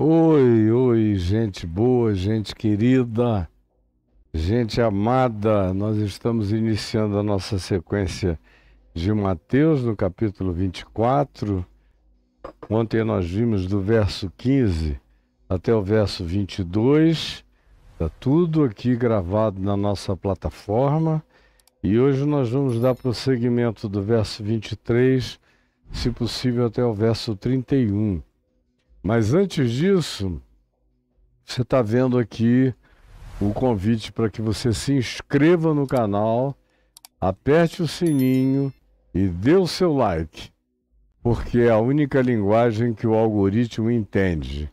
Oi, oi, gente boa, gente querida, gente amada. Nós estamos iniciando a nossa sequência de Mateus no capítulo 24. Ontem nós vimos do verso 15 até o verso 22. Está tudo aqui gravado na nossa plataforma. E hoje nós vamos dar prosseguimento do verso 23, se possível até o verso 31. Mas antes disso, você está vendo aqui o convite para que você se inscreva no canal, aperte o sininho e dê o seu like, porque é a única linguagem que o algoritmo entende.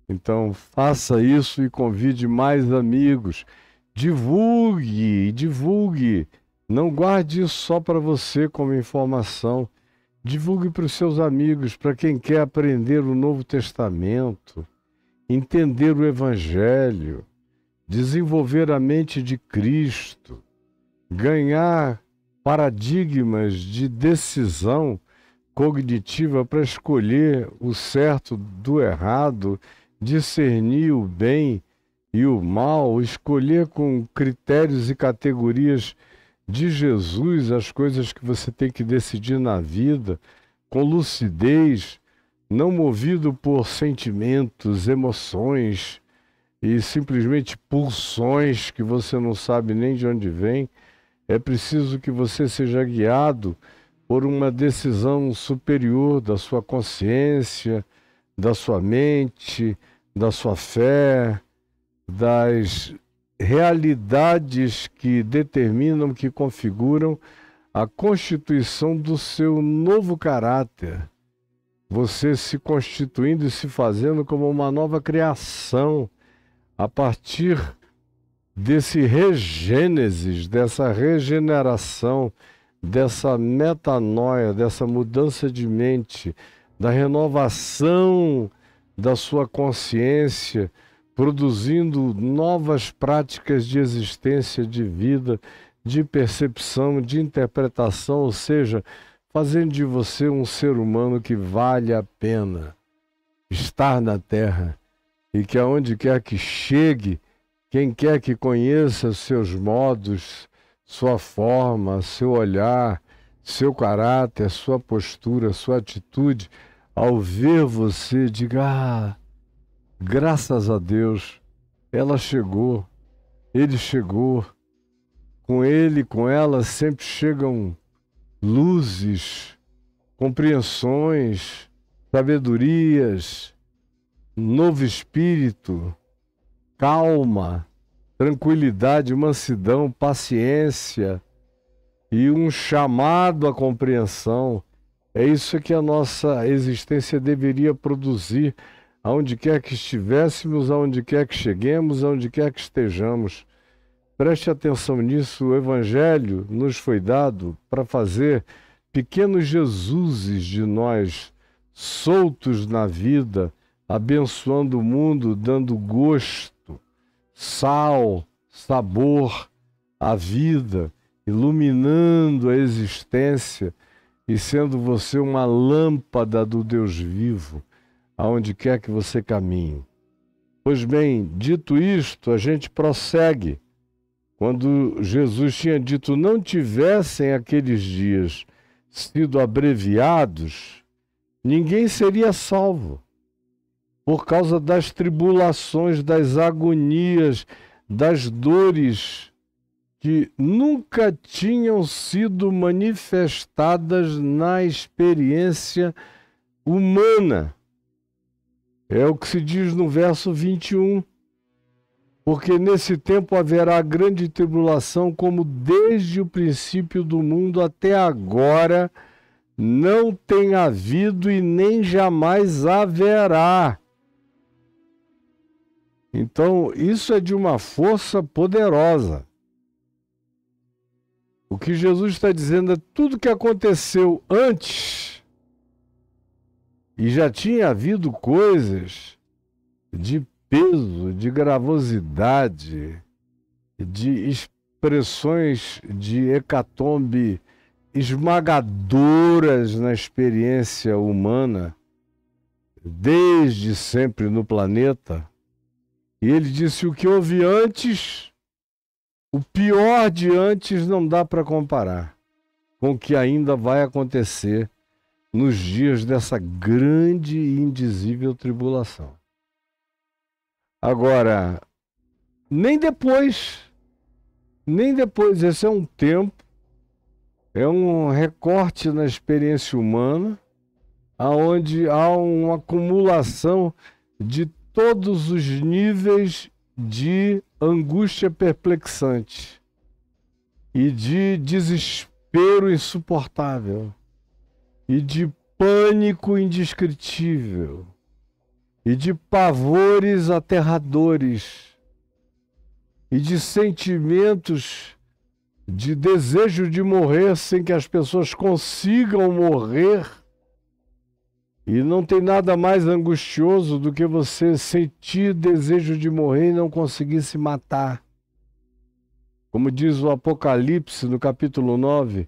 Então faça isso e convide mais amigos. Divulgue, divulgue. Não guarde isso só para você como informação. Divulgue para os seus amigos, para quem quer aprender o Novo Testamento, entender o Evangelho, desenvolver a mente de Cristo, ganhar paradigmas de decisão cognitiva para escolher o certo do errado, discernir o bem e o mal, escolher com critérios e categorias de Jesus as coisas que você tem que decidir na vida, com lucidez, não movido por sentimentos, emoções e simplesmente pulsões que você não sabe nem de onde vem. É preciso que você seja guiado por uma decisão superior da sua consciência, da sua mente, da sua fé, das realidades que determinam, que configuram a constituição do seu novo caráter. Você se constituindo e se fazendo como uma nova criação a partir desse regênesis, dessa regeneração, dessa metanoia, dessa mudança de mente, da renovação da sua consciência, produzindo novas práticas de existência, de vida, de percepção, de interpretação, ou seja, fazendo de você um ser humano que vale a pena estar na Terra e que aonde quer que chegue, quem quer que conheça seus modos, sua forma, seu olhar, seu caráter, sua postura, sua atitude, ao ver você, diga: graças a Deus, ela chegou, ele chegou. Com ele, com ela, sempre chegam luzes, compreensões, sabedorias, novo espírito, calma, tranquilidade, mansidão, paciência e um chamado à compreensão. É isso que a nossa existência deveria produzir, aonde quer que estivéssemos, aonde quer que cheguemos, aonde quer que estejamos. Preste atenção nisso, o Evangelho nos foi dado para fazer pequenos Jesuses de nós, soltos na vida, abençoando o mundo, dando gosto, sal, sabor à vida, iluminando a existência e sendo você uma lâmpada do Deus vivo, aonde quer que você caminhe. Pois bem, dito isto, a gente prossegue. Quando Jesus tinha dito: não tivessem aqueles dias sido abreviados, ninguém seria salvo, por causa das tribulações, das agonias, das dores que nunca tinham sido manifestadas na experiência humana. É o que se diz no verso 21. Porque nesse tempo haverá grande tribulação, como desde o princípio do mundo até agora não tem havido e nem jamais haverá. Então, isso é de uma força poderosa. O que Jesus está dizendo é tudo que aconteceu antes, e já tinha havido coisas de peso, de gravosidade, de expressões de hecatombe esmagadoras na experiência humana, desde sempre no planeta. E ele disse: o que houve antes, o pior de antes não dá para comparar com o que ainda vai acontecer nos dias dessa grande e indizível tribulação. Agora, nem depois, esse é um tempo, é um recorte na experiência humana, onde há uma acumulação de todos os níveis de angústia perplexante e de desespero insuportável e de pânico indescritível e de pavores aterradores e de sentimentos de desejo de morrer sem que as pessoas consigam morrer. E não tem nada mais angustioso do que você sentir desejo de morrer e não conseguir se matar. Como diz o Apocalipse no capítulo 9,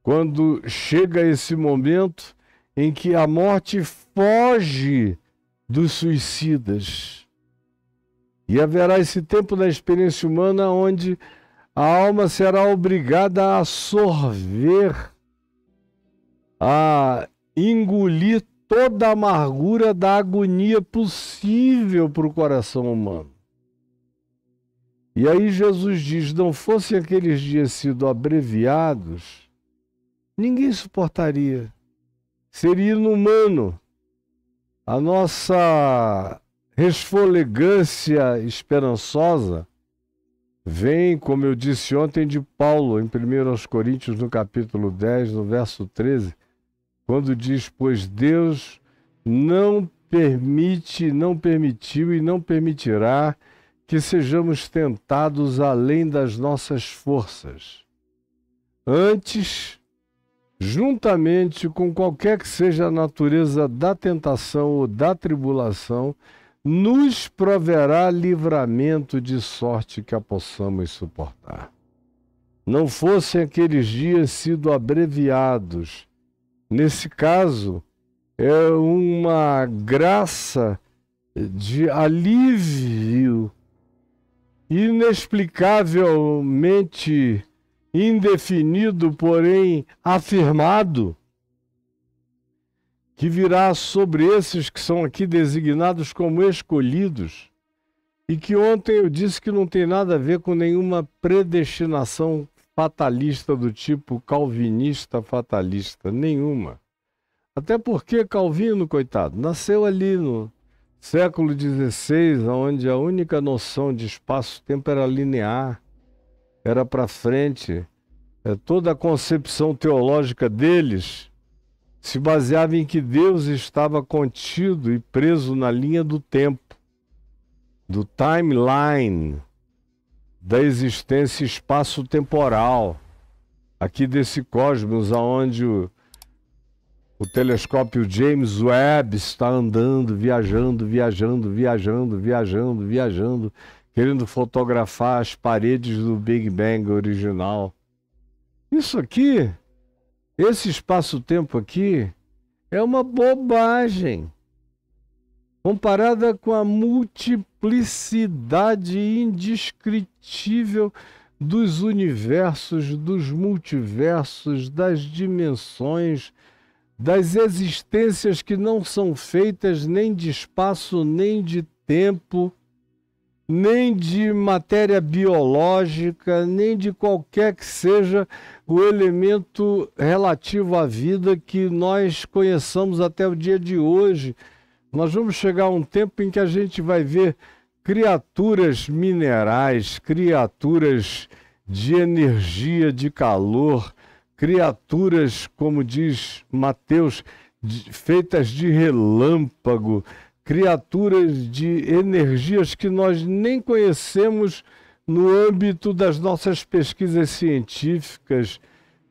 quando chega esse momento em que a morte foge dos suicidas. E haverá esse tempo na experiência humana onde a alma será obrigada a absorver, a engolir toda a amargura da agonia possível para o coração humano. E aí Jesus diz: não fossem aqueles dias sido abreviados, ninguém suportaria. Seria inumano. A nossa resfolegância esperançosa vem, como eu disse ontem, de Paulo, em 1 Coríntios, no capítulo 10, no verso 13, quando diz: pois Deus não permitiu e não permitirá que sejamos tentados além das nossas forças. Antes, juntamente com qualquer que seja a natureza da tentação ou da tribulação, nos proverá livramento de sorte que a possamos suportar. Não fossem aqueles dias sido abreviados. Nesse caso, é uma graça de alívio inexplicavelmente indefinido, porém afirmado, que virá sobre esses que são aqui designados como escolhidos, e que ontem eu disse que não tem nada a ver com nenhuma predestinação fatalista do tipo calvinista fatalista, nenhuma. Até porque Calvino, coitado, nasceu ali no século XVI, onde a única noção de espaço-tempo era linear, era para frente. Toda a concepção teológica deles se baseava em que Deus estava contido e preso na linha do tempo, do timeline, da existência espaço-temporal, aqui desse cosmos, aonde o telescópio James Webb está andando, viajando, querendo fotografar as paredes do Big Bang original. Isso aqui, esse espaço-tempo aqui, é uma bobagem comparada com a multiplicidade indescritível dos universos, dos multiversos, das dimensões, das existências que não são feitas nem de espaço, nem de tempo, nem de matéria biológica, nem de qualquer que seja o elemento relativo à vida que nós conheçamos até o dia de hoje. Nós vamos chegar a um tempo em que a gente vai ver criaturas minerais, criaturas de energia, de calor, criaturas, como diz Mateus, feitas de relâmpago, criaturas de energias que nós nem conhecemos no âmbito das nossas pesquisas científicas,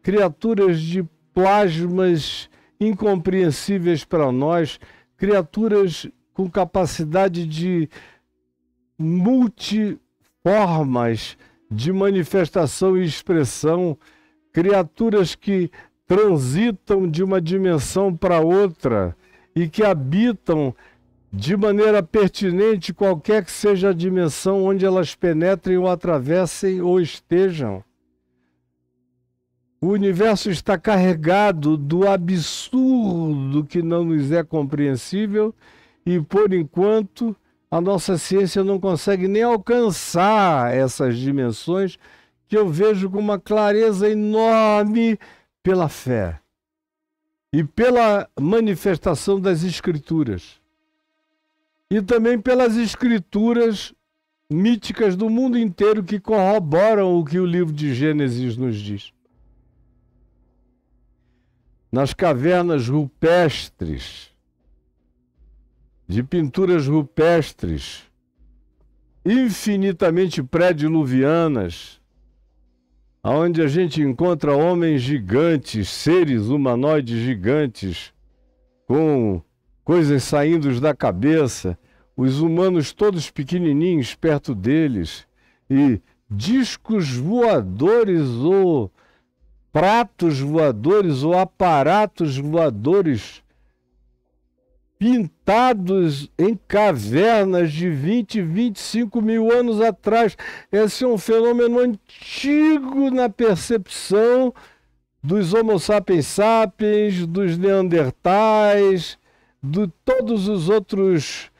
criaturas de plasmas incompreensíveis para nós, criaturas com capacidade de multiformas de manifestação e expressão, criaturas que transitam de uma dimensão para outra e que habitam de maneira pertinente qualquer que seja a dimensão onde elas penetrem ou atravessem ou estejam. O universo está carregado do absurdo que não nos é compreensível e, por enquanto, a nossa ciência não consegue nem alcançar essas dimensões que eu vejo com uma clareza enorme pela fé e pela manifestação das Escrituras. E também pelas escrituras míticas do mundo inteiro que corroboram o que o livro de Gênesis nos diz. Nas cavernas rupestres, de pinturas rupestres, infinitamente pré-diluvianas, onde a gente encontra homens gigantes, seres humanoides gigantes, com coisas saindo da cabeça, os humanos todos pequenininhos perto deles, e discos voadores ou pratos voadores ou aparatos voadores pintados em cavernas de 20, 25 mil anos atrás. Esse é um fenômeno antigo na percepção dos Homo sapiens sapiens, dos neandertais, de todos os outros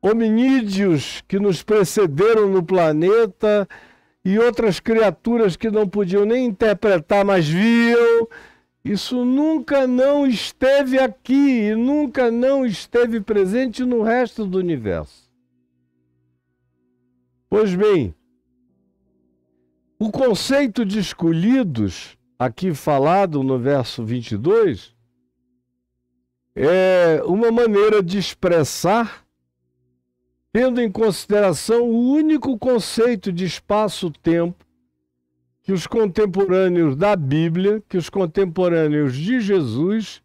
hominídeos que nos precederam no planeta e outras criaturas que não podiam nem interpretar, mas viam. Isso nunca não esteve aqui e nunca não esteve presente no resto do universo. Pois bem, o conceito de escolhidos, aqui falado no verso 22, é uma maneira de expressar, tendo em consideração o único conceito de espaço-tempo que os contemporâneos da Bíblia, que os contemporâneos de Jesus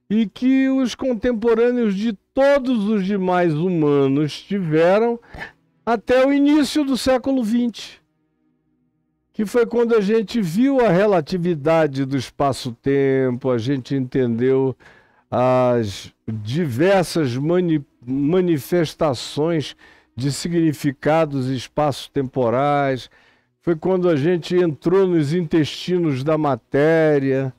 e que os contemporâneos de todos os demais humanos tiveram até o início do século XX, que foi quando a gente viu a relatividade do espaço-tempo, a gente entendeu as diversas manifestações de significados espaço-temporais. Foi quando a gente entrou nos intestinos da matéria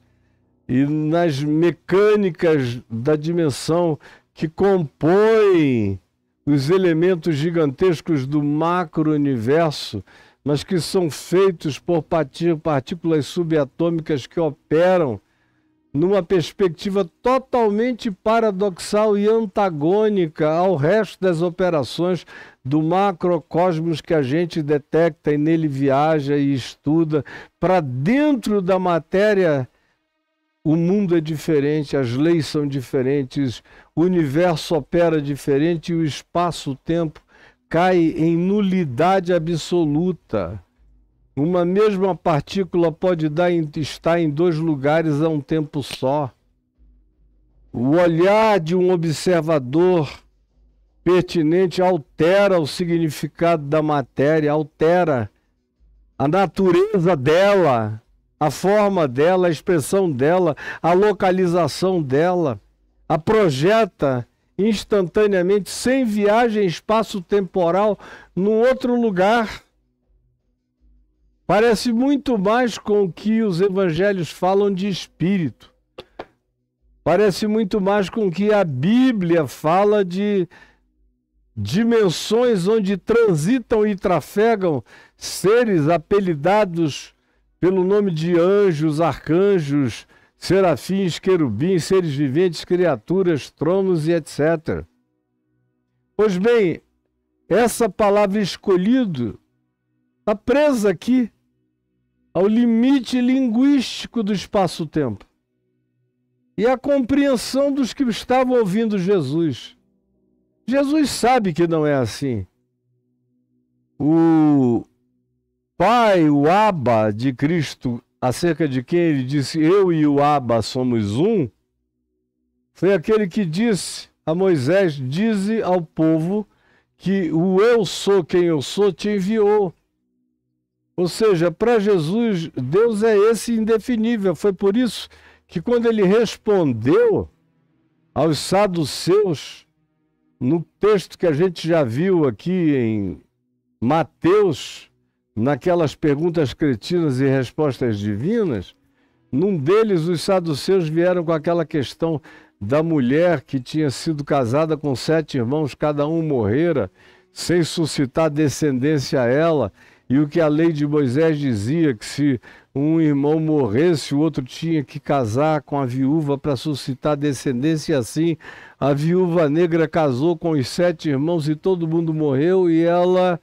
e nas mecânicas da dimensão que compõem os elementos gigantescos do macro-universo, mas que são feitos por partículas subatômicas que operam numa perspectiva totalmente paradoxal e antagônica ao resto das operações do macrocosmos que a gente detecta e nele viaja e estuda. Para dentro da matéria, o mundo é diferente, as leis são diferentes, o universo opera diferente e o espaço-tempo cai em nulidade absoluta. Uma mesma partícula pode estar em dois lugares a um tempo só. O olhar de um observador pertinente altera o significado da matéria, altera a natureza dela, a forma dela, a expressão dela, a localização dela, a projeta instantaneamente, sem viagem espaço-temporal, num outro lugar. Parece muito mais com o que os evangelhos falam de espírito. Parece muito mais com o que a Bíblia fala de dimensões onde transitam e trafegam seres apelidados pelo nome de anjos, arcanjos, serafins, querubins, seres viventes, criaturas, tronos e etc. Pois bem, essa palavra escolhido está presa aqui ao limite linguístico do espaço-tempo e à compreensão dos que estavam ouvindo Jesus. Jesus sabe que não é assim. O Pai, o Abba de Cristo, acerca de quem ele disse, eu e o Abba somos um, foi aquele que disse a Moisés, dize ao povo que o eu sou quem eu sou te enviou. Ou seja, para Jesus, Deus é esse indefinível. Foi por isso que quando ele respondeu aos saduceus, no texto que a gente já viu aqui em Mateus, naquelas perguntas cretinas e respostas divinas, num deles os saduceus vieram com aquela questão da mulher que tinha sido casada com 7 irmãos, cada um morrera, sem suscitar descendência a ela, e o que a lei de Moisés dizia, que se um irmão morresse, o outro tinha que casar com a viúva para suscitar descendência, e assim a viúva negra casou com os 7 irmãos e todo mundo morreu, e ela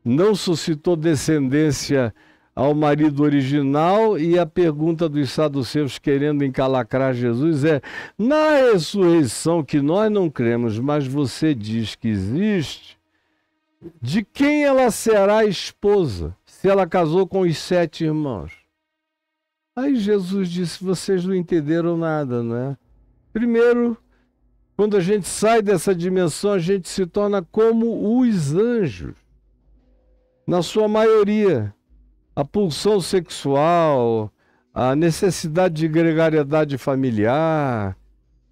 não suscitou descendência ao marido original. E a pergunta dos saduceus, querendo encalacrar Jesus, é: na ressurreição, que nós não cremos, mas você diz que existe, de quem ela será esposa, se ela casou com os 7 irmãos? Aí Jesus disse: vocês não entenderam nada, não é? Primeiro, quando a gente sai dessa dimensão, a gente se torna como os anjos. Na sua maioria, a pulsão sexual, a necessidade de gregariedade familiar,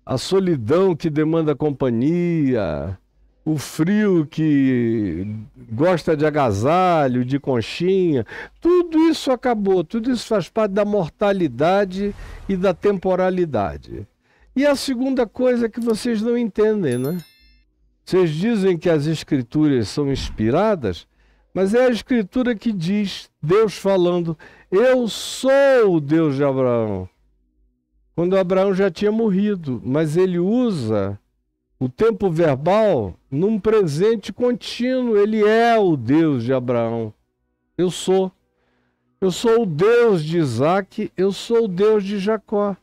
a solidão que demanda companhia, o frio que gosta de agasalho, de conchinha, tudo isso acabou, tudo isso faz parte da mortalidade e da temporalidade. E a segunda coisa que vocês não entendem, né? Vocês dizem que as escrituras são inspiradas, mas é a Escritura que diz, Deus falando: eu sou o Deus de Abraão. Quando Abraão já tinha morrido, mas ele usa o tempo verbal num presente contínuo. Ele é o Deus de Abraão. Eu sou. Eu sou o Deus de Isaac, eu sou o Deus de Jacó.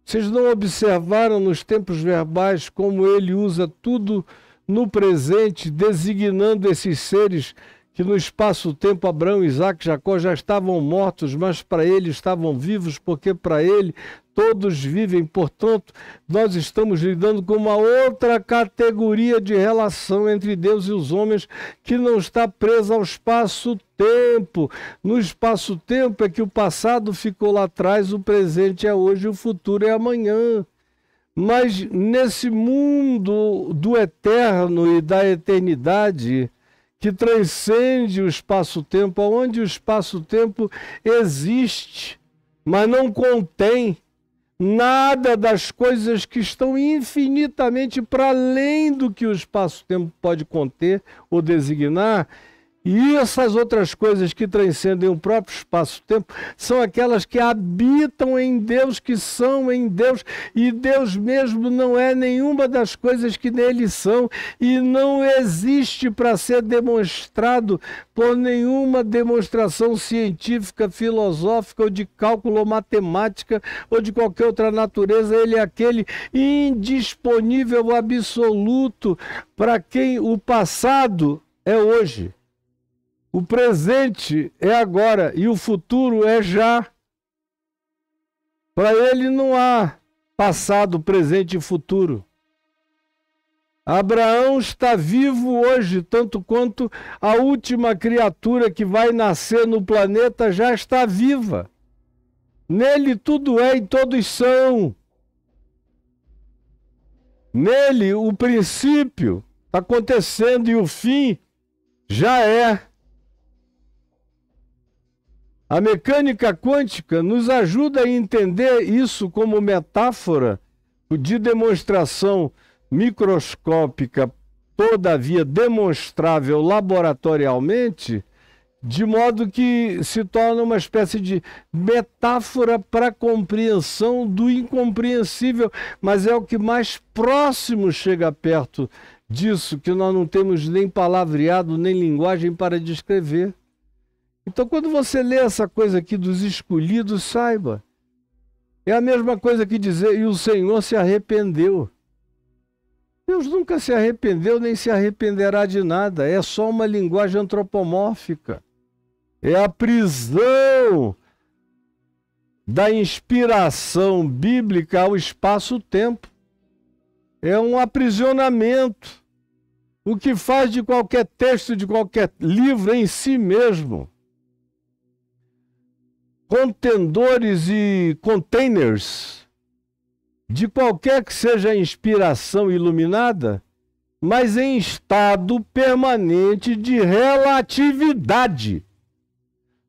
Vocês não observaram nos tempos verbais como ele usa tudo no presente, designando esses seres que no espaço-tempo Abraão, Isaac e Jacó já estavam mortos, mas para ele estavam vivos, porque para ele todos vivem. Portanto, nós estamos lidando com uma outra categoria de relação entre Deus e os homens, que não está presa ao espaço-tempo. No espaço-tempo é que o passado ficou lá atrás, o presente é hoje, o futuro é amanhã. Mas nesse mundo do eterno e da eternidade, que transcende o espaço-tempo, onde o espaço-tempo existe, mas não contém nada das coisas que estão infinitamente para além do que o espaço-tempo pode conter ou designar. E essas outras coisas que transcendem o próprio espaço-tempo são aquelas que habitam em Deus, que são em Deus, e Deus mesmo não é nenhuma das coisas que nele são, e não existe para ser demonstrado por nenhuma demonstração científica, filosófica, ou de cálculo, ou matemática, ou de qualquer outra natureza. Ele é aquele indisponível absoluto para quem o passado é hoje. O presente é agora e o futuro é já. Para ele não há passado, presente e futuro. Abraão está vivo hoje, tanto quanto a última criatura que vai nascer no planeta já está viva. Nele tudo é e todos são. Nele o princípio está acontecendo e o fim já é. A mecânica quântica nos ajuda a entender isso como metáfora de demonstração microscópica, todavia demonstrável laboratorialmente, de modo que se torna uma espécie de metáfora para a compreensão do incompreensível, mas é o que mais próximo chega perto disso, que nós não temos nem palavreado, nem linguagem para descrever. Então, quando você lê essa coisa aqui dos escolhidos, saiba, é a mesma coisa que dizer: e o Senhor se arrependeu. Deus nunca se arrependeu, nem se arrependerá de nada. É só uma linguagem antropomórfica. É a prisão da inspiração bíblica ao espaço-tempo. É um aprisionamento. O que faz de qualquer texto, de qualquer livro em si mesmo contendores e containers de qualquer que seja a inspiração iluminada, mas em estado permanente de relatividade.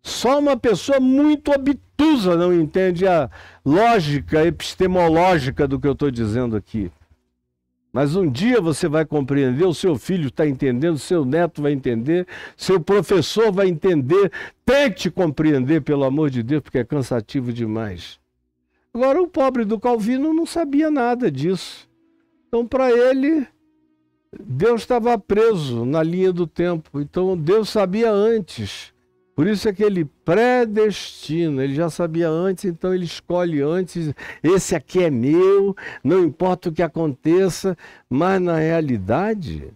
Só uma pessoa muito obtusa não entende a lógica epistemológica do que eu estou dizendo aqui. Mas um dia você vai compreender, o seu filho está entendendo, seu neto vai entender, seu professor vai entender. Tente compreender, pelo amor de Deus, porque é cansativo demais. Agora, o pobre do Calvino não sabia nada disso. Então, para ele, Deus estava preso na linha do tempo. Então, Deus sabia antes. Por isso é que ele predestina, ele já sabia antes, então ele escolhe antes. Esse aqui é meu, não importa o que aconteça, mas na realidade,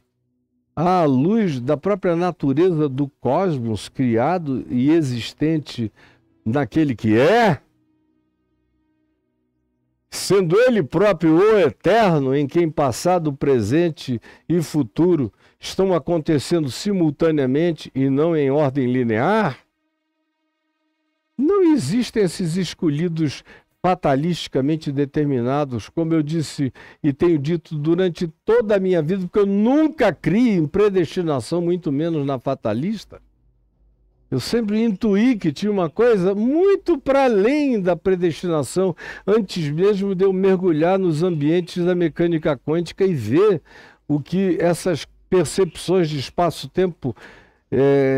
à luz da própria natureza do cosmos criado e existente naquele que é, sendo ele próprio o eterno, em quem passado, presente e futuro estão acontecendo simultaneamente e não em ordem linear, não existem esses escolhidos fatalisticamente determinados, como eu disse e tenho dito durante toda a minha vida, porque eu nunca criei em predestinação, muito menos na fatalista. Eu sempre intuí que tinha uma coisa muito para além da predestinação, antes mesmo de eu mergulhar nos ambientes da mecânica quântica e ver o que essas percepções de espaço-tempo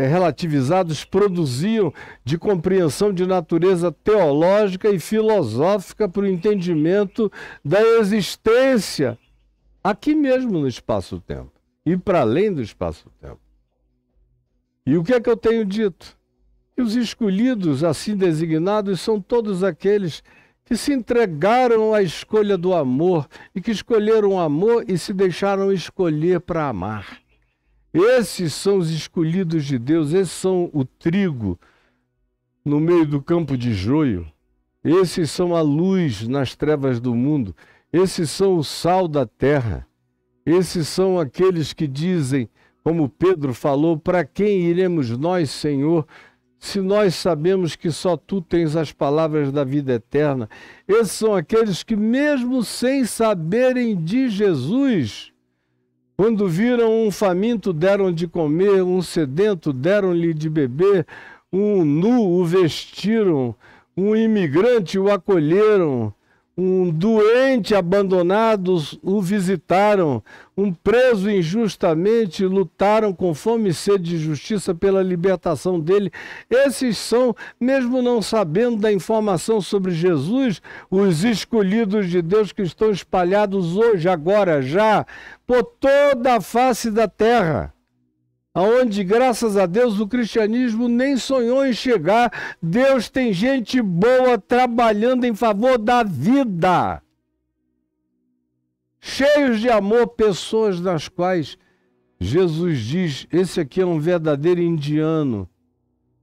relativizados produziam de compreensão de natureza teológica e filosófica para o entendimento da existência aqui mesmo no espaço-tempo e para além do espaço-tempo. E o que é que eu tenho dito? Que os escolhidos assim designados são todos aqueles que se entregaram à escolha do amor e que escolheram o amor e se deixaram escolher para amar. Esses são os escolhidos de Deus, esses são o trigo no meio do campo de joio, esses são a luz nas trevas do mundo, esses são o sal da terra, esses são aqueles que dizem, como Pedro falou, para quem iremos nós, Senhor, se nós sabemos que só Tu tens as palavras da vida eterna? Esses são aqueles que, mesmo sem saberem de Jesus, quando viram um faminto, deram de comer, um sedento, deram-lhe de beber, um nu o vestiram, um imigrante o acolheram, um doente abandonado o visitaram, um preso injustamente lutaram com fome e sede de justiça pela libertação dele. Esses são, mesmo não sabendo da informação sobre Jesus, os escolhidos de Deus que estão espalhados hoje, agora, já, por toda a face da terra, aonde, graças a Deus, o cristianismo nem sonhou em chegar. Deus tem gente boa trabalhando em favor da vida. Cheios de amor, pessoas nas quais Jesus diz, esse aqui é um verdadeiro indiano,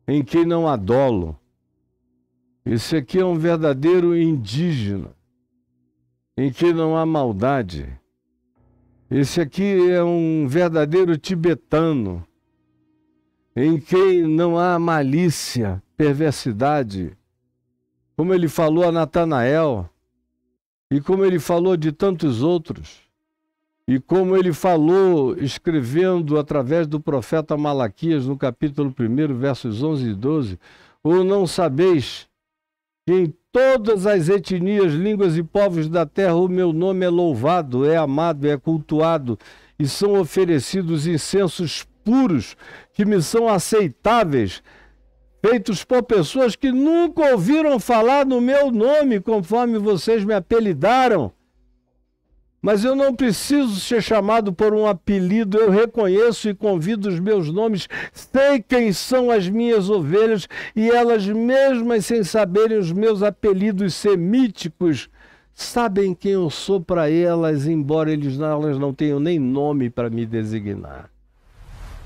em quem não há dolo. Esse aqui é um verdadeiro indígena, em quem não há maldade. Esse aqui é um verdadeiro tibetano, em quem não há malícia, perversidade, como ele falou a Natanael, e como ele falou de tantos outros, e como ele falou escrevendo através do profeta Malaquias, no capítulo 1, versos 11 e 12, ou não sabeis que em todas as etnias, línguas e povos da terra o meu nome é louvado, é amado, é cultuado, e são oferecidos incensos puros, que me são aceitáveis, feitos por pessoas que nunca ouviram falar no meu nome, conforme vocês me apelidaram. Mas eu não preciso ser chamado por um apelido, eu reconheço e convido os meus nomes, sei quem são as minhas ovelhas, e elas mesmas, sem saberem os meus apelidos semíticos, sabem quem eu sou para elas, embora elas não tenham nem nome para me designar.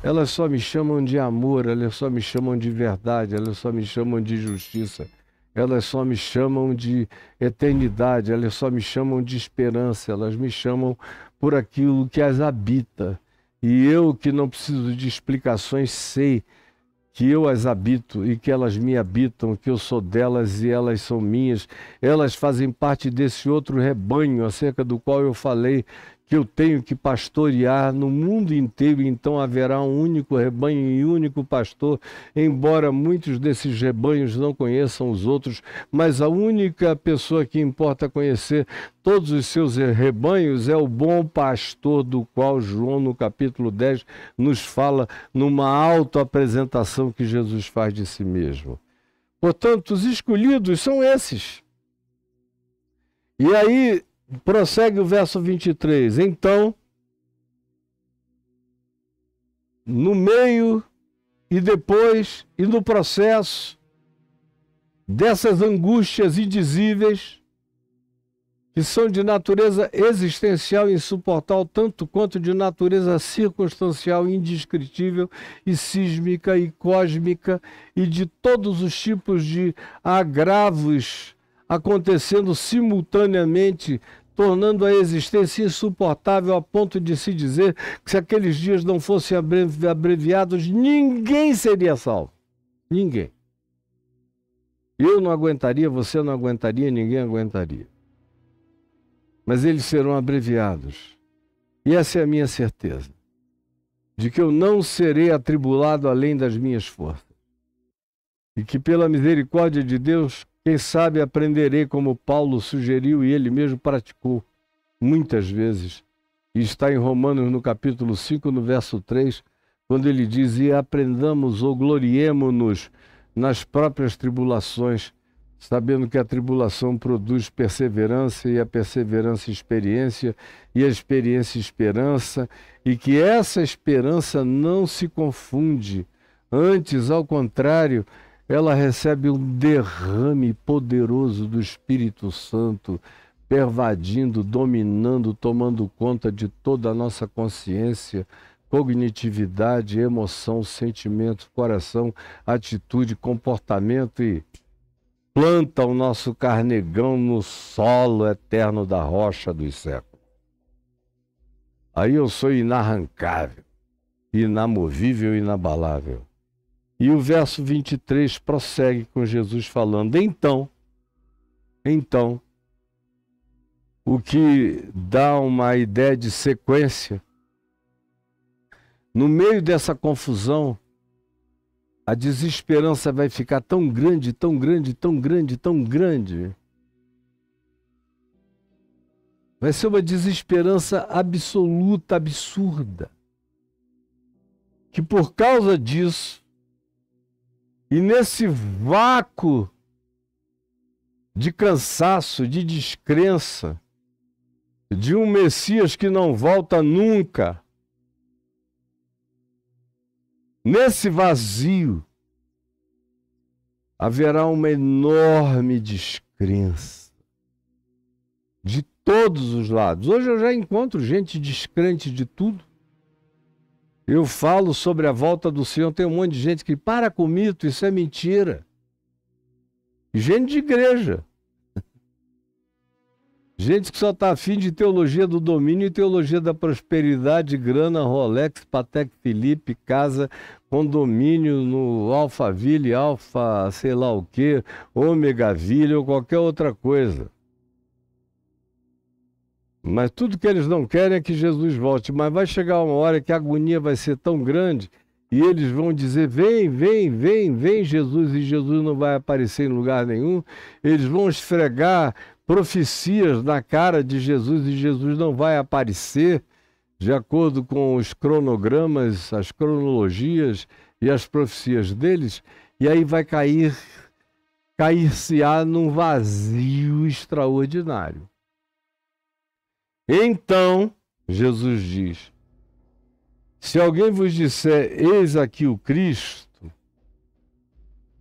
Elas só me chamam de amor, elas só me chamam de verdade, elas só me chamam de justiça. Elas só me chamam de eternidade, elas só me chamam de esperança, elas me chamam por aquilo que as habita. E eu, que não preciso de explicações, sei que eu as habito e que elas me habitam, que eu sou delas e elas são minhas. Elas fazem parte desse outro rebanho acerca do qual eu falei, que eu tenho que pastorear no mundo inteiro. Então haverá um único rebanho e um único pastor, embora muitos desses rebanhos não conheçam os outros, mas a única pessoa que importa conhecer todos os seus rebanhos é o bom pastor, do qual João, no capítulo 10, nos fala numa autoapresentação que Jesus faz de si mesmo. Portanto, os escolhidos são esses. E aí prossegue o verso 23. Então, no meio e depois e no processo dessas angústias indizíveis, que são de natureza existencial e insuportável, tanto quanto de natureza circunstancial, indescritível e sísmica e cósmica, e de todos os tipos de agravos acontecendo simultaneamente, tornando a existência insuportável a ponto de se dizer que se aqueles dias não fossem abreviados, ninguém seria salvo. Ninguém. Eu não aguentaria, você não aguentaria, ninguém aguentaria. Mas eles serão abreviados. E essa é a minha certeza, de que eu não serei atribulado além das minhas forças. E que pela misericórdia de Deus, quem sabe aprenderei como Paulo sugeriu e ele mesmo praticou muitas vezes. E está em Romanos no capítulo 5, no verso 3, quando ele diz: e aprendamos ou gloriemo-nos nas próprias tribulações, sabendo que a tribulação produz perseverança, e a perseverança experiência, e a experiência esperança, e que essa esperança não se confunde. Antes, ao contrário, ela recebe um derrame poderoso do Espírito Santo, pervadindo, dominando, tomando conta de toda a nossa consciência, cognitividade, emoção, sentimento, coração, atitude, comportamento, e planta o nosso carnegão no solo eterno da rocha dos séculos. Aí eu sou inarrancável, inamovível e inabalável. E o verso 23 prossegue com Jesus falando: então, o que dá uma ideia de sequência. No meio dessa confusão, a desesperança vai ficar tão grande, tão grande, tão grande, tão grande. Vai ser uma desesperança absoluta, absurda. Que por causa disso, e nesse vácuo de cansaço, de descrença, de um Messias que não volta nunca, nesse vazio, haverá uma enorme descrença de todos os lados. Hoje eu já encontro gente descrente de tudo. Eu falo sobre a volta do Senhor, tem um monte de gente que para com mito, isso é mentira. Gente de igreja. Gente que só está afim de teologia do domínio e teologia da prosperidade, grana, Rolex, Patek Philippe, casa, condomínio no Alphaville, Alfa, sei lá o quê, Omegaville ou qualquer outra coisa. Mas tudo que eles não querem é que Jesus volte. Mas vai chegar uma hora que a agonia vai ser tão grande e eles vão dizer: vem, vem, vem, vem Jesus, e Jesus não vai aparecer em lugar nenhum. Eles vão esfregar profecias na cara de Jesus e Jesus não vai aparecer de acordo com os cronogramas, as cronologias e as profecias deles. E aí vai cair-se-á num vazio extraordinário. Então, Jesus diz: se alguém vos disser, eis aqui o Cristo,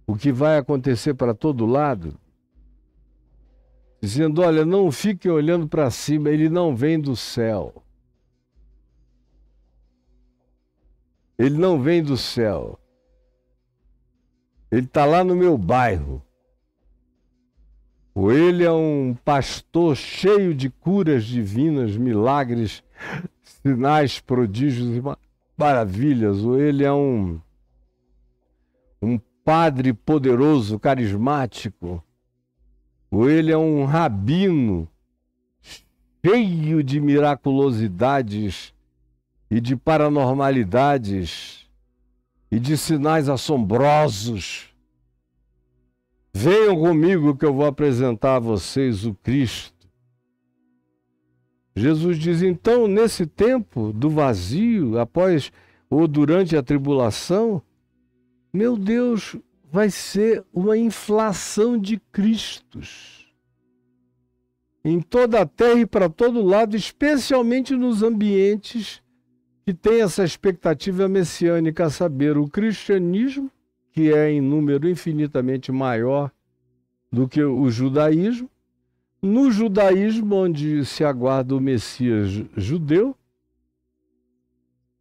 o que vai acontecer para todo lado, dizendo, olha, não fiquem olhando para cima, ele não vem do céu. Ele não vem do céu. Ele está lá no meu bairro. Ou ele é um pastor cheio de curas divinas, milagres, sinais, prodígios e maravilhas. Ou ele é um um padre poderoso, carismático, ou ele é um rabino cheio de miraculosidades e de paranormalidades e de sinais assombrosos. Venham comigo que eu vou apresentar a vocês o Cristo. Jesus diz, então, nesse tempo do vazio, após ou durante a tribulação, meu Deus, vai ser uma inflação de Cristos em toda a terra e para todo lado, especialmente nos ambientes que têm essa expectativa messiânica, a saber, o cristianismo, que é em número infinitamente maior do que o judaísmo. No judaísmo, onde se aguarda o Messias judeu,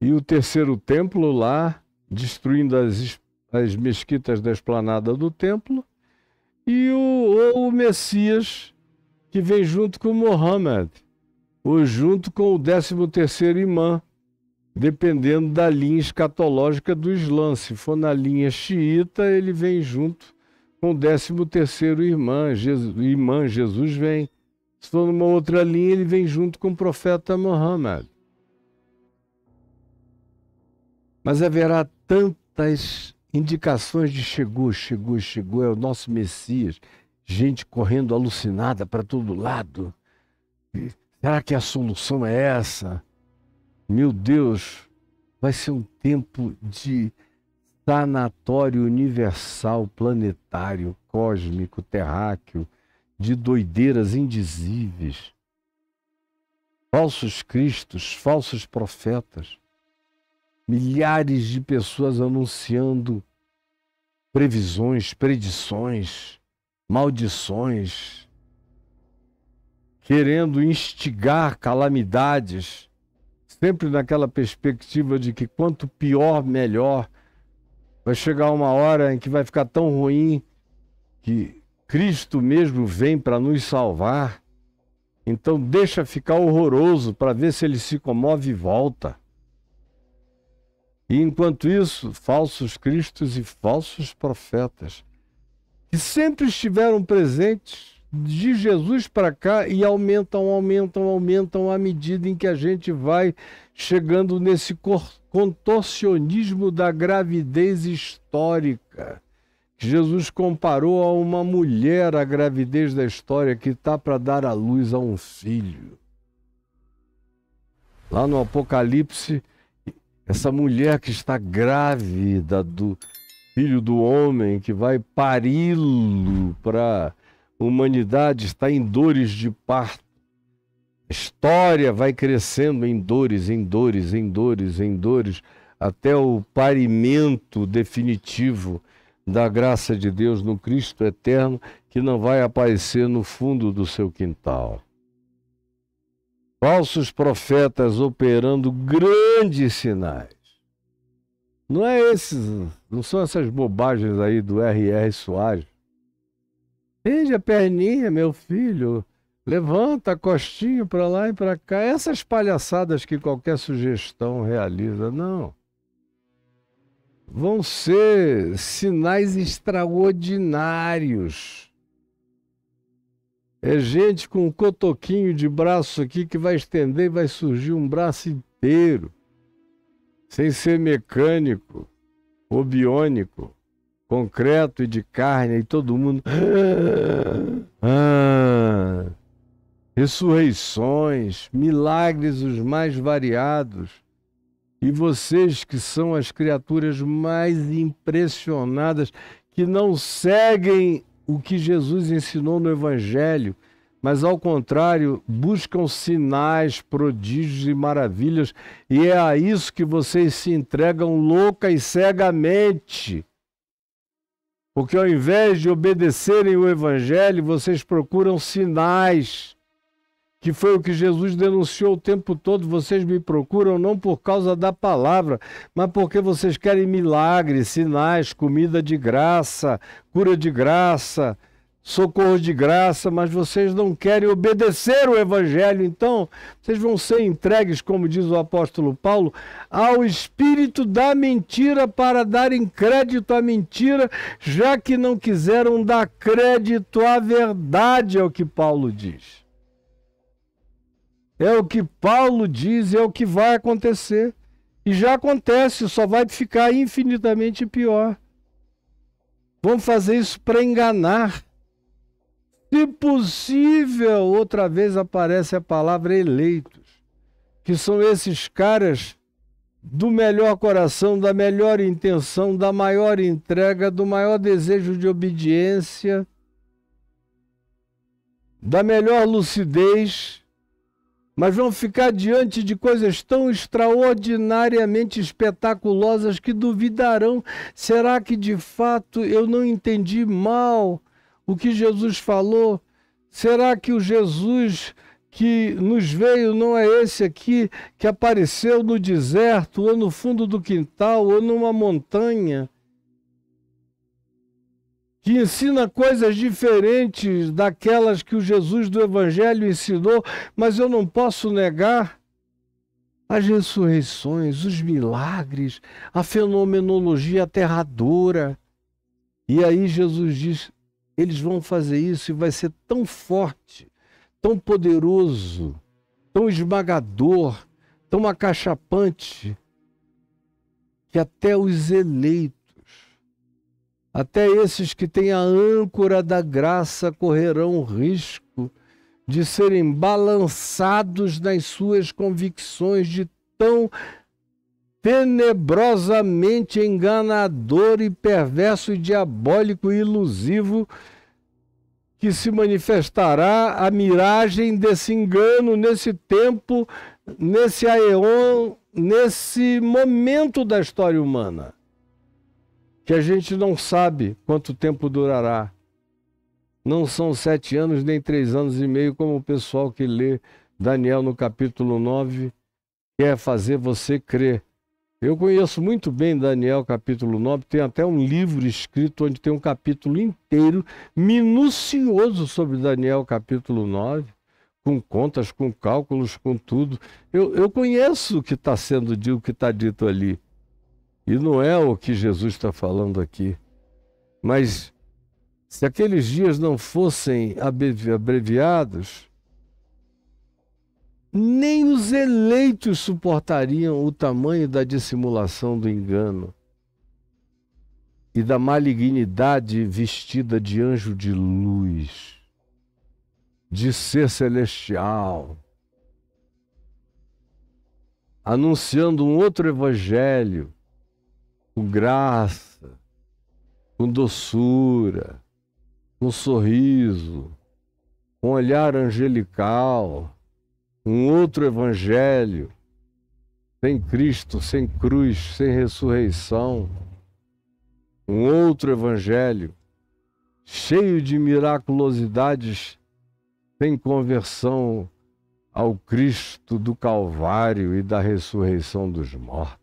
e o terceiro templo lá, destruindo as mesquitas da esplanada do templo, e o Messias que vem junto com Mohammed, ou junto com o 13º imã, dependendo da linha escatológica do Islã. Se for na linha xiita, ele vem junto com o 13º imã, Jesus vem. Se for numa outra linha, ele vem junto com o profeta Mohammed. Mas haverá tantas indicações de chegou, é o nosso Messias. Gente correndo alucinada para todo lado. Será que a solução é essa? Meu Deus, vai ser um tempo de sanatório universal, planetário, cósmico, terráqueo, de doideiras indizíveis. Falsos cristos, falsos profetas. Milhares de pessoas anunciando previsões, predições, maldições, querendo instigar calamidades, sempre naquela perspectiva de que quanto pior, melhor. Vai chegar uma hora em que vai ficar tão ruim que Cristo mesmo vem para nos salvar. Então deixa ficar horroroso para ver se ele se comove e volta. E enquanto isso, falsos cristos e falsos profetas, que sempre estiveram presentes de Jesus para cá e aumentam à medida em que a gente vai chegando nesse contorcionismo da gravidez histórica. Jesus comparou a uma mulher a gravidez da história que está para dar à luz a um filho. Lá no Apocalipse, essa mulher que está grávida do Filho do Homem, que vai pari-lo para a humanidade, está em dores de parto. A história vai crescendo em dores, até o parimento definitivo da graça de Deus no Cristo eterno, que não vai aparecer no fundo do seu quintal. Falsos profetas operando grandes sinais. Não são essas bobagens aí do R.R. Soares. Rende a perninha, meu filho, levanta a costinha para lá e para cá. Essas palhaçadas que qualquer sugestão realiza, não. Vão ser sinais extraordinários. É gente com um cotoquinho de braço aqui que vai estender e vai surgir um braço inteiro, sem ser mecânico ou biônico, concreto e de carne, e todo mundo... ressurreições, milagres os mais variados. E vocês que são as criaturas mais impressionadas, que não seguem o que Jesus ensinou no Evangelho, mas ao contrário, buscam sinais, prodígios e maravilhas, e é a isso que vocês se entregam louca e cegamente. Porque ao invés de obedecerem o Evangelho, vocês procuram sinais, que foi o que Jesus denunciou o tempo todo. Vocês me procuram não por causa da palavra, mas porque vocês querem milagres, sinais, comida de graça, cura de graça, socorro de graça, mas vocês não querem obedecer o Evangelho, então vocês vão ser entregues, como diz o apóstolo Paulo, ao espírito da mentira para darem crédito à mentira, já que não quiseram dar crédito à verdade, é o que Paulo diz. É o que Paulo diz, é o que vai acontecer. E já acontece, só vai ficar infinitamente pior. Vão fazer isso para enganar. Se possível, outra vez aparece a palavra eleitos, que são esses caras do melhor coração, da melhor intenção, da maior entrega, do maior desejo de obediência, da melhor lucidez, mas vão ficar diante de coisas tão extraordinariamente espetaculosas que duvidarão. Será que de fato eu não entendi mal o que Jesus falou? Será que o Jesus que nos veio não é esse aqui que apareceu no deserto, ou no fundo do quintal, ou numa montanha, que ensina coisas diferentes daquelas que o Jesus do Evangelho ensinou, mas eu não posso negar as ressurreições, os milagres, a fenomenologia aterradora. E aí Jesus diz, eles vão fazer isso e vai ser tão forte, tão poderoso, tão esmagador, tão acachapante, que até os eleitos, até esses que têm a âncora da graça, correrão o risco de serem balançados nas suas convicções, de tão tenebrosamente enganador e perverso e diabólico e ilusivo que se manifestará a miragem desse engano nesse tempo, nesse aeon, nesse momento da história humana, que a gente não sabe quanto tempo durará. Não são 7 anos nem 3 anos e meio, como o pessoal que lê Daniel no capítulo 9 quer fazer você crer. Eu conheço muito bem Daniel capítulo 9, tem até um livro escrito onde tem um capítulo inteiro, minucioso sobre Daniel capítulo 9, com contas, com cálculos, com tudo. Eu conheço o que está sendo dito, o que está dito ali. E não é o que Jesus está falando aqui. Mas se aqueles dias não fossem abreviados, nem os eleitos suportariam o tamanho da dissimulação do engano e da malignidade vestida de anjo de luz, de ser celestial, anunciando um outro evangelho, com graça, com doçura, com sorriso, com olhar angelical, um outro evangelho, sem Cristo, sem cruz, sem ressurreição, um outro evangelho, cheio de miraculosidades, sem conversão ao Cristo do Calvário e da ressurreição dos mortos.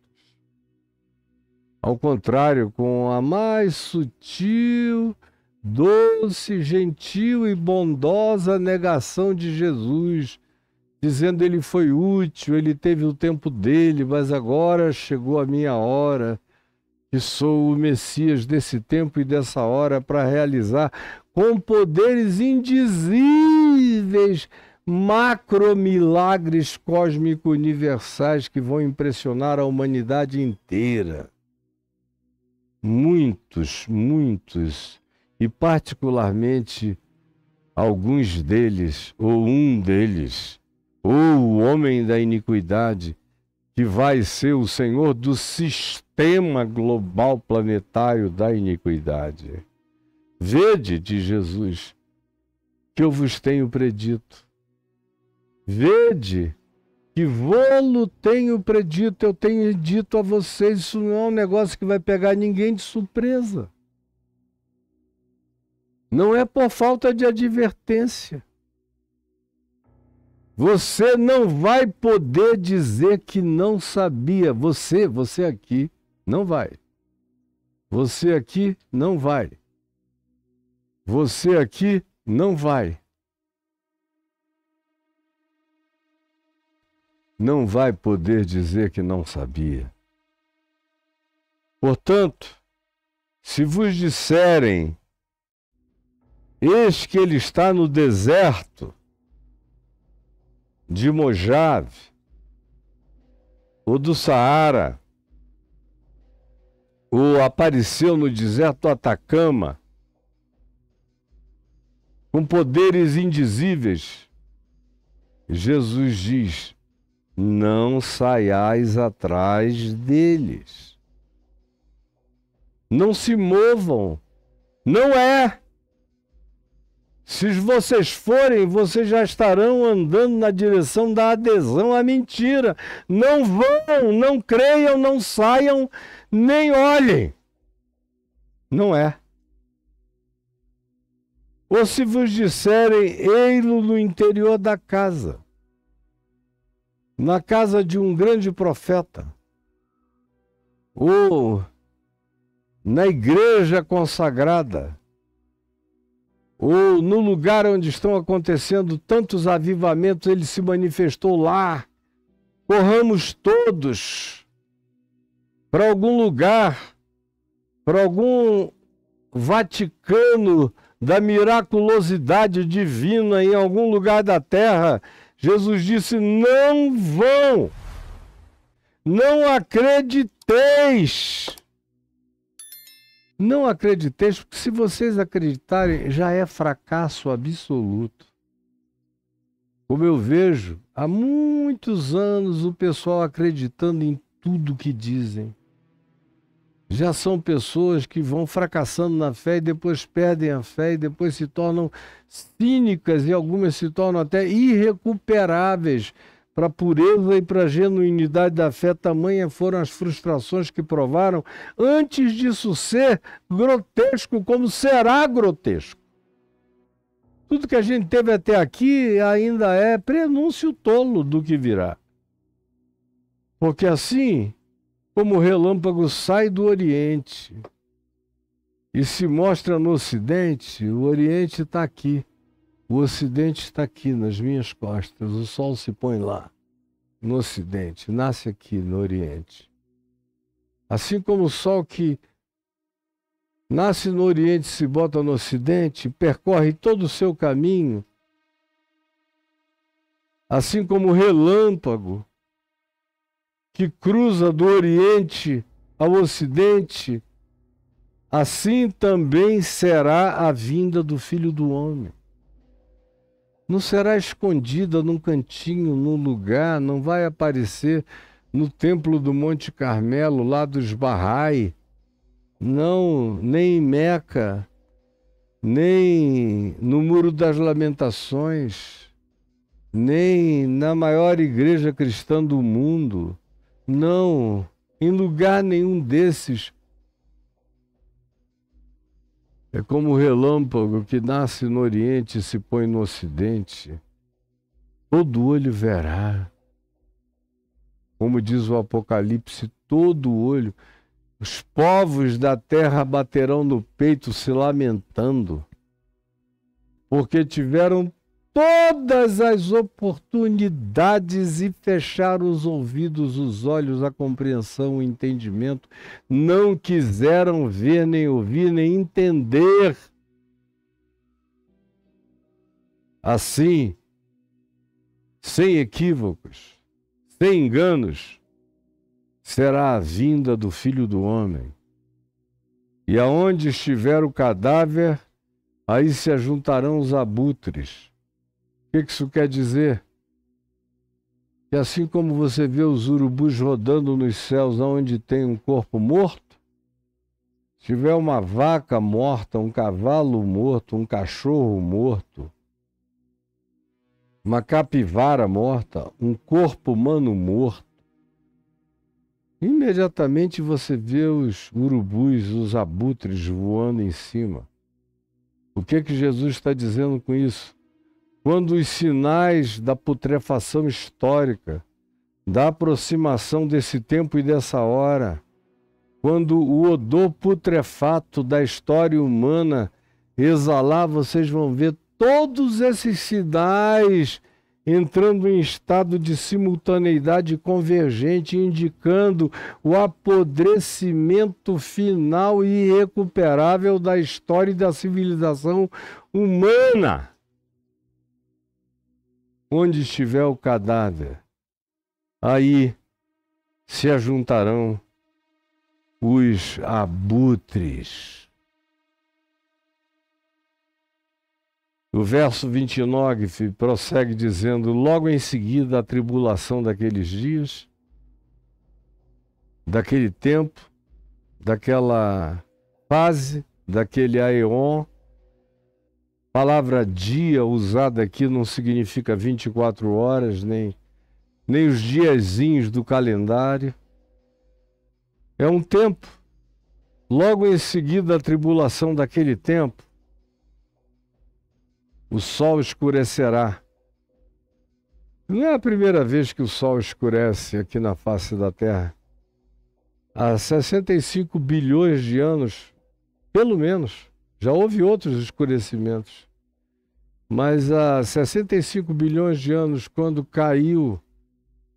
Ao contrário, com a mais sutil, doce, gentil e bondosa negação de Jesus, dizendo ele foi útil, ele teve o tempo dele, mas agora chegou a minha hora, que sou o Messias desse tempo e dessa hora para realizar com poderes indizíveis macromilagres cósmico-universais que vão impressionar a humanidade inteira. Muitos, e particularmente alguns deles, ou um deles, ou o homem da iniquidade, que vai ser o Senhor do sistema global planetário da iniquidade. Vede, diz Jesus, que eu vos tenho predito. Vede, que vô-lo tenho predito, eu tenho dito a vocês, isso não é um negócio que vai pegar ninguém de surpresa. Não é por falta de advertência. Você não vai poder dizer que não sabia. Você aqui, não vai. Você aqui não vai. você aqui não vai. Não vai poder dizer que não sabia. Portanto, se vos disserem, eis que ele está no deserto de Mojave, ou do Saara, ou apareceu no deserto do Atacama, com poderes indizíveis, Jesus diz, não saiais atrás deles. Não se movam. Não é. Se vocês forem, vocês já estarão andando na direção da adesão à mentira. Não vão, não creiam, não saiam, nem olhem. Não é. Ou se vos disserem, ei-lo no interior da casa, na casa de um grande profeta, ou na igreja consagrada, ou no lugar onde estão acontecendo tantos avivamentos, ele se manifestou lá. Corramos todos para algum lugar, para algum Vaticano da miraculosidade divina em algum lugar da terra. Jesus disse, não vão, não acrediteis. Não acrediteis, porque se vocês acreditarem, já é fracasso absoluto. Como eu vejo, há muitos anos o pessoal acreditando em tudo que dizem. Já são pessoas que vão fracassando na fé e depois perdem a fé e depois se tornam cínicas e algumas se tornam até irrecuperáveis. Para a pureza e para a genuinidade da fé, tamanha foram as frustrações que provaram, antes disso ser grotesco, como será grotesco. Tudo que a gente teve até aqui ainda é prenúncio tolo do que virá. Porque assim, como o relâmpago sai do Oriente e se mostra no Ocidente, o Oriente está aqui. O Ocidente está aqui nas minhas costas, o sol se põe lá, no Ocidente, nasce aqui no Oriente. Assim como o sol que nasce no Oriente se bota no Ocidente, percorre todo o seu caminho, assim como o relâmpago que cruza do Oriente ao Ocidente, assim também será a vinda do Filho do Homem. Não será escondida num cantinho, num lugar, não vai aparecer no templo do Monte Carmelo, lá dos Bahá'í, não, nem em Meca, nem no Muro das Lamentações, nem na maior igreja cristã do mundo, não, em lugar nenhum desses. É como o relâmpago que nasce no Oriente e se põe no Ocidente. Todo olho verá. Como diz o Apocalipse, todo olho. Os povos da terra baterão no peito se lamentando, porque tiveram todas as oportunidades e fecharam os ouvidos, os olhos, a compreensão, o entendimento. Não quiseram ver, nem ouvir, nem entender. Assim, sem equívocos, sem enganos, será a vinda do Filho do Homem. E aonde estiver o cadáver, aí se ajuntarão os abutres. O que isso quer dizer? Que assim como você vê os urubus rodando nos céus onde tem um corpo morto, se tiver uma vaca morta, um cavalo morto, um cachorro morto, uma capivara morta, um corpo humano morto, imediatamente você vê os urubus, os abutres voando em cima. O que Jesus está dizendo com isso? Quando os sinais da putrefação histórica, da aproximação desse tempo e dessa hora, quando o odor putrefato da história humana exalar, vocês vão ver todos esses sinais entrando em estado de simultaneidade convergente, indicando o apodrecimento final e irrecuperável da história e da civilização humana. Onde estiver o cadáver, aí se ajuntarão os abutres. O verso 29 prossegue dizendo: logo em seguida a tribulação daqueles dias, daquele tempo, daquela fase, daquele aeon. Palavra dia usada aqui não significa 24 horas, nem os diazinhos do calendário. É um tempo. Logo em seguida a tribulação daquele tempo, o sol escurecerá. Não é a primeira vez que o sol escurece aqui na face da Terra. Há 65 bilhões de anos, pelo menos, já houve outros escurecimentos. Mas há 65 bilhões de anos, quando caiu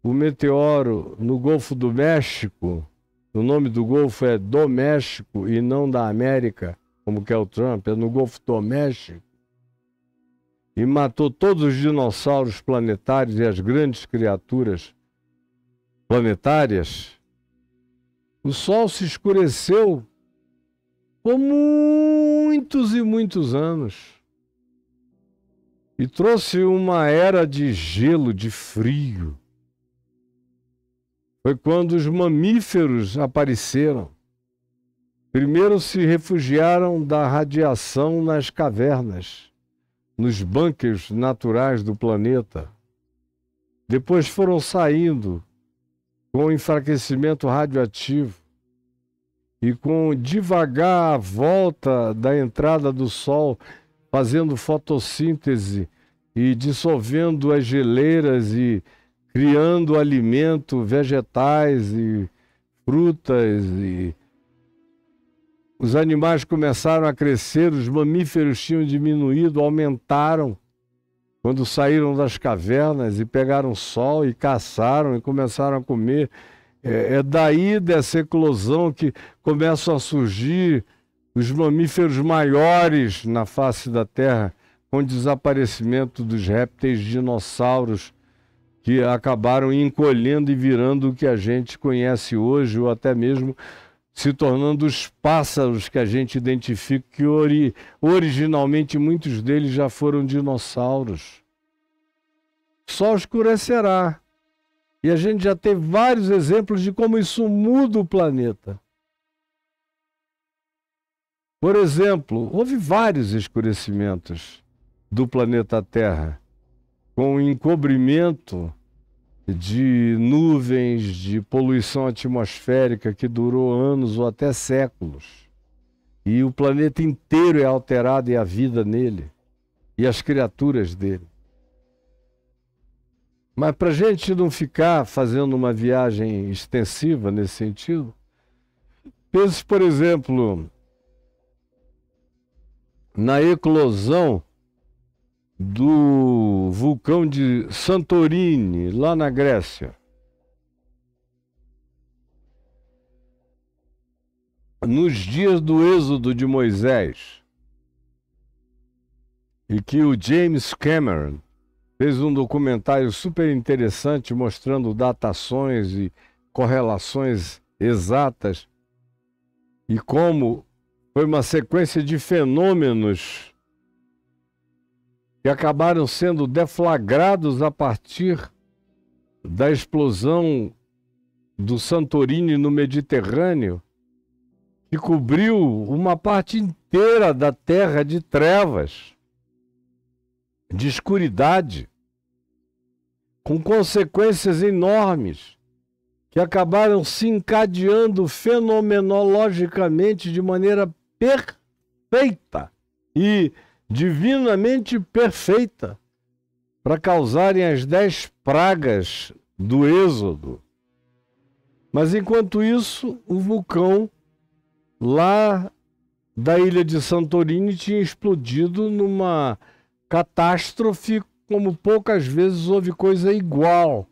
o meteoro no Golfo do México, o nome do Golfo é do México e não da América, como quer o Trump, é no Golfo do México, e matou todos os dinossauros planetários e as grandes criaturas planetárias, o Sol se escureceu por muitos e muitos anos e trouxe uma era de gelo, de frio. Foi quando os mamíferos apareceram. Primeiro se refugiaram da radiação nas cavernas, nos bunkers naturais do planeta. Depois foram saindo com o enfraquecimento radioativo e com devagar a volta da entrada do Sol, fazendo fotossíntese e dissolvendo as geleiras e criando alimento, vegetais e frutas, e os animais começaram a crescer, os mamíferos tinham diminuído, aumentaram quando saíram das cavernas e pegaram sol e caçaram e começaram a comer. É daí dessa eclosão que começam a surgir os mamíferos maiores na face da Terra, com o desaparecimento dos répteis dinossauros, que acabaram encolhendo e virando o que a gente conhece hoje, ou até mesmo se tornando os pássaros que a gente identifica, que originalmente muitos deles já foram dinossauros. O sol escurecerá. E a gente já teve vários exemplos de como isso muda o planeta. Por exemplo, houve vários escurecimentos do planeta Terra, com o encobrimento de nuvens, de poluição atmosférica que durou anos ou até séculos. E o planeta inteiro é alterado e a vida nele, e as criaturas dele. Mas para a gente não ficar fazendo uma viagem extensiva nesse sentido, pense, por exemplo, na eclosão do vulcão de Santorini, lá na Grécia. Nos dias do êxodo de Moisés, e que o James Cameron fez um documentário super interessante mostrando datações e correlações exatas, e como foi uma sequência de fenômenos que acabaram sendo deflagrados a partir da explosão do Santorini no Mediterrâneo, que cobriu uma parte inteira da Terra de trevas, de escuridade, com consequências enormes, que acabaram se encadeando fenomenologicamente de maneira perfeita e divinamente perfeita, para causarem as 10 pragas do Êxodo. Mas enquanto isso, o vulcão lá da ilha de Santorini tinha explodido numa catástrofe como poucas vezes houve coisa igual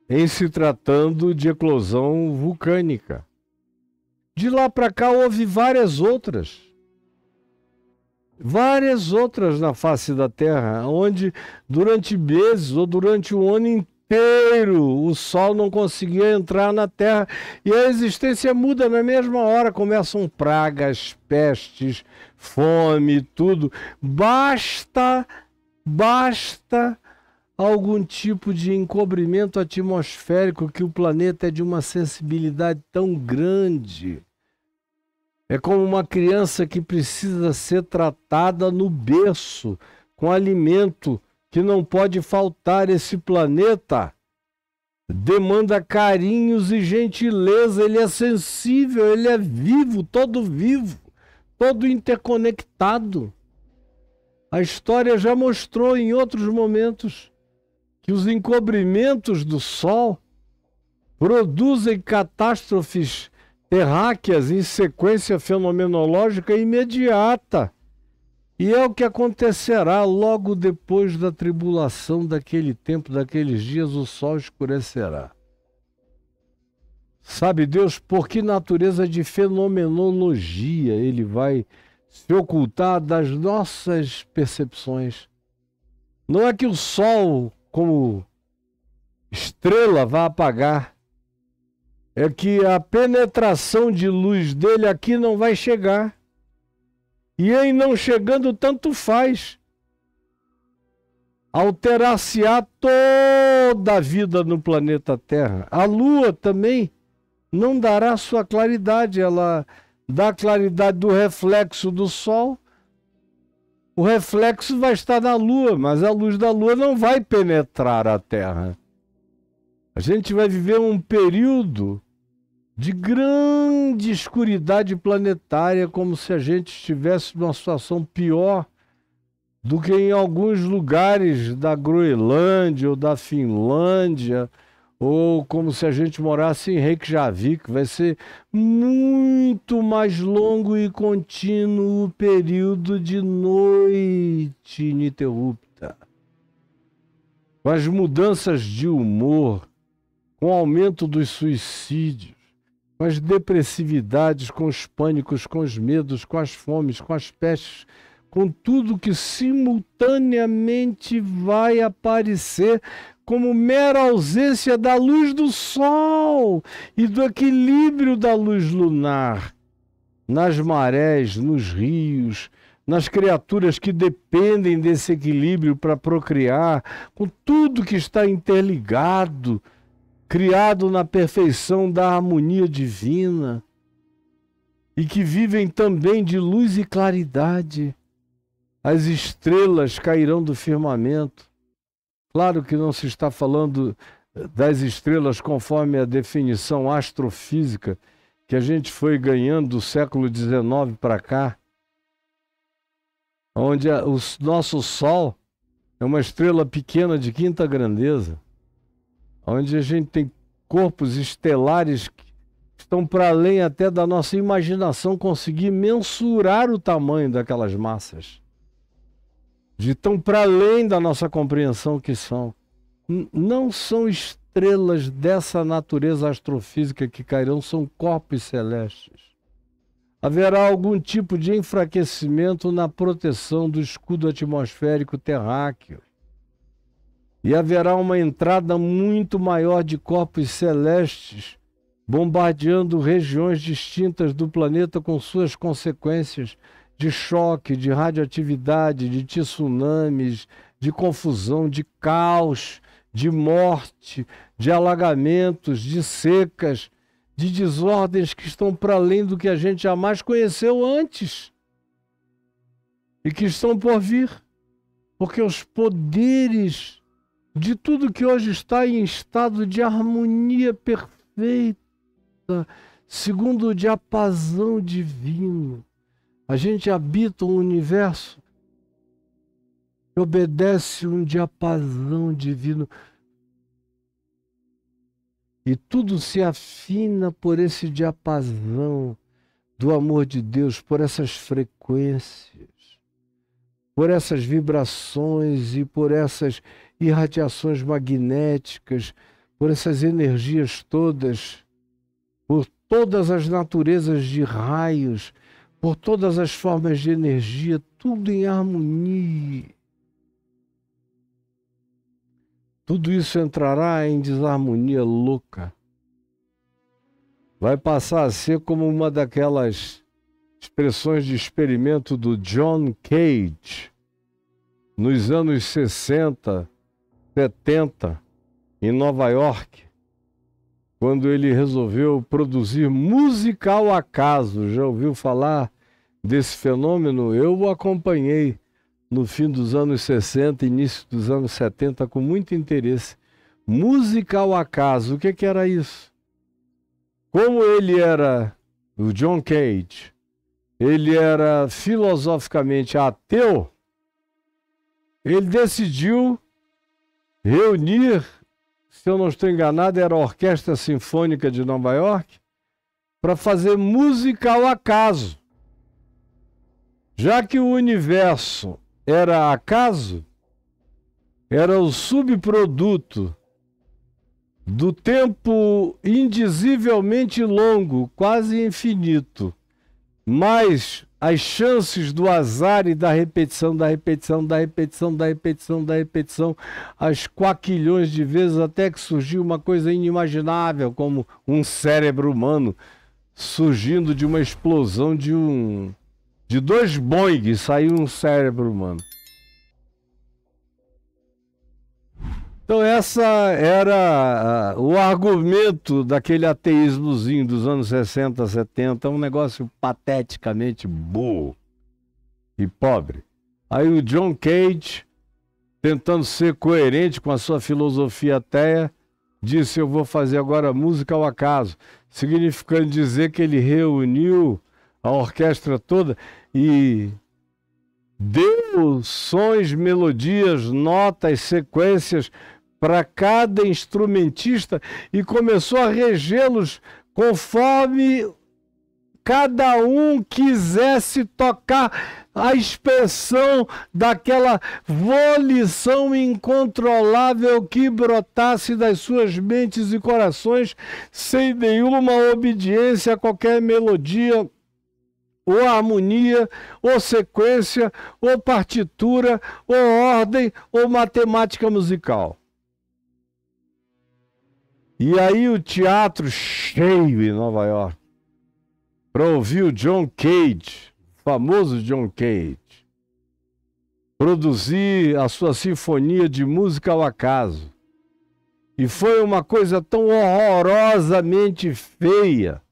em se tratando de eclosão vulcânica. De lá para cá houve várias outras na face da Terra, onde durante meses ou durante o ano inteiro o Sol não conseguia entrar na Terra e a existência muda na mesma hora. Começam pragas, pestes, fome, tudo. Basta algum tipo de encobrimento atmosférico, que o planeta é de uma sensibilidade tão grande. É como uma criança que precisa ser tratada no berço, com alimento que não pode faltar. Esse planeta demanda carinhos e gentileza, ele é sensível, ele é vivo, todo interconectado. A história já mostrou em outros momentos que os encobrimentos do Sol produzem catástrofes terráqueas em sequência fenomenológica imediata. E é o que acontecerá logo depois da tribulação daquele tempo, daqueles dias, o Sol escurecerá. Sabe Deus por que natureza de fenomenologia ele vai se ocultar das nossas percepções? Não é que o Sol, como estrela, vá apagar. É que a penetração de luz dele aqui não vai chegar. E em não chegando, tanto faz. Alterar-se-á toda a vida no planeta Terra. A Lua também não dará sua claridade. Ela dá a claridade do reflexo do Sol. O reflexo vai estar na Lua, mas a luz da Lua não vai penetrar a Terra. A gente vai viver um período de grande escuridade planetária, como se a gente estivesse numa situação pior do que em alguns lugares da Groenlândia ou da Finlândia, ou como se a gente morasse em Reykjavik. Vai ser muito mais longo e contínuo o período de noite ininterrupta. Com as mudanças de humor, com o aumento dos suicídios, com as depressividades, com os pânicos, com os medos, com as fomes, com as pestes, com tudo que simultaneamente vai aparecer como mera ausência da luz do Sol e do equilíbrio da luz lunar, nas marés, nos rios, nas criaturas que dependem desse equilíbrio para procriar, com tudo que está interligado, criado na perfeição da harmonia divina, e que vivem também de luz e claridade. As estrelas cairão do firmamento. Claro que não se está falando das estrelas conforme a definição astrofísica que a gente foi ganhando do século XIX para cá, onde o nosso Sol é uma estrela pequena de quinta grandeza, onde a gente tem corpos estelares que estão para além até da nossa imaginação conseguir mensurar o tamanho daquelas massas, de tão para além da nossa compreensão que são. Não são estrelas dessa natureza astrofísica que cairão, são corpos celestes. Haverá algum tipo de enfraquecimento na proteção do escudo atmosférico terráqueo. E haverá uma entrada muito maior de corpos celestes, bombardeando regiões distintas do planeta com suas consequências de choque, de radioatividade, de tsunamis, de confusão, de caos, de morte, de alagamentos, de secas, de desordens que estão para além do que a gente jamais conheceu antes e que estão por vir, porque os poderes de tudo que hoje está em estado de harmonia perfeita, segundo o diapasão divino. A gente habita um universo que obedece um diapasão divino. E tudo se afina por esse diapasão, do amor de Deus, por essas frequências, por essas vibrações e por essas irradiações magnéticas, por essas energias todas, por todas as naturezas de raios, por todas as formas de energia, tudo em harmonia. Tudo isso entrará em desarmonia louca. Vai passar a ser como uma daquelas expressões de experimento do John Cage, nos anos 60, 70, em Nova York, quando ele resolveu produzir música ao acaso. Já ouviu falar desse fenômeno? Eu o acompanhei no fim dos anos 60, início dos anos 70, com muito interesse. Música ao acaso, o que era isso? Como ele era, o John Cage, ele era filosoficamente ateu, ele decidiu reunir, se eu não estou enganado, era a Orquestra Sinfônica de Nova York, para fazer música ao acaso. Já que o universo era acaso, era o subproduto do tempo indizivelmente longo, quase infinito, mas as chances do azar e da repetição, as quaquilhões de vezes, até que surgiu uma coisa inimaginável, como um cérebro humano surgindo de uma explosão de 2 Boeing, saiu um cérebro humano. Então essa era o argumento daquele ateísmozinho dos anos 60, 70, um negócio pateticamente burro e pobre. Aí o John Cage, tentando ser coerente com a sua filosofia ateia, disse: eu vou fazer agora música ao acaso, significando dizer que ele reuniu a orquestra toda e deu sons, melodias, notas, sequências para cada instrumentista e começou a regê-los conforme cada um quisesse tocar a expressão daquela volição incontrolável que brotasse das suas mentes e corações, sem nenhuma obediência a qualquer melodia, ou harmonia, ou sequência, ou partitura, ou ordem, ou matemática musical. E aí o teatro cheio em Nova York, para ouvir o John Cage, o famoso John Cage, produzir a sua sinfonia de música ao acaso. E foi uma coisa tão horrorosamente feia,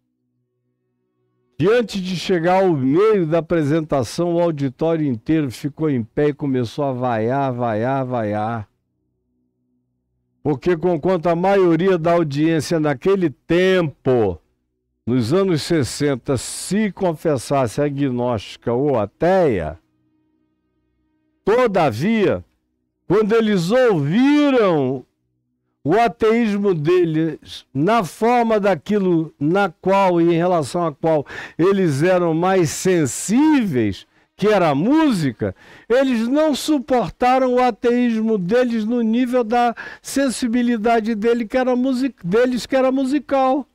que antes de chegar ao meio da apresentação, o auditório inteiro ficou em pé e começou a vaiar, vaiar, vaiar. Porque conquanto a maioria da audiência naquele tempo, nos anos 60, se confessasse agnóstica ou ateia, todavia, quando eles ouviram o ateísmo deles na forma daquilo na qual e em relação a qual eles eram mais sensíveis, que era a música, eles não suportaram o ateísmo deles no nível da sensibilidade deles, que era musical.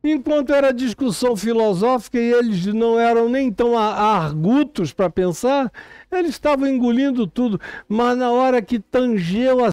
Enquanto era discussão filosófica e eles não eram nem tão argutos para pensar, eles estavam engolindo tudo. Mas na hora que tangeu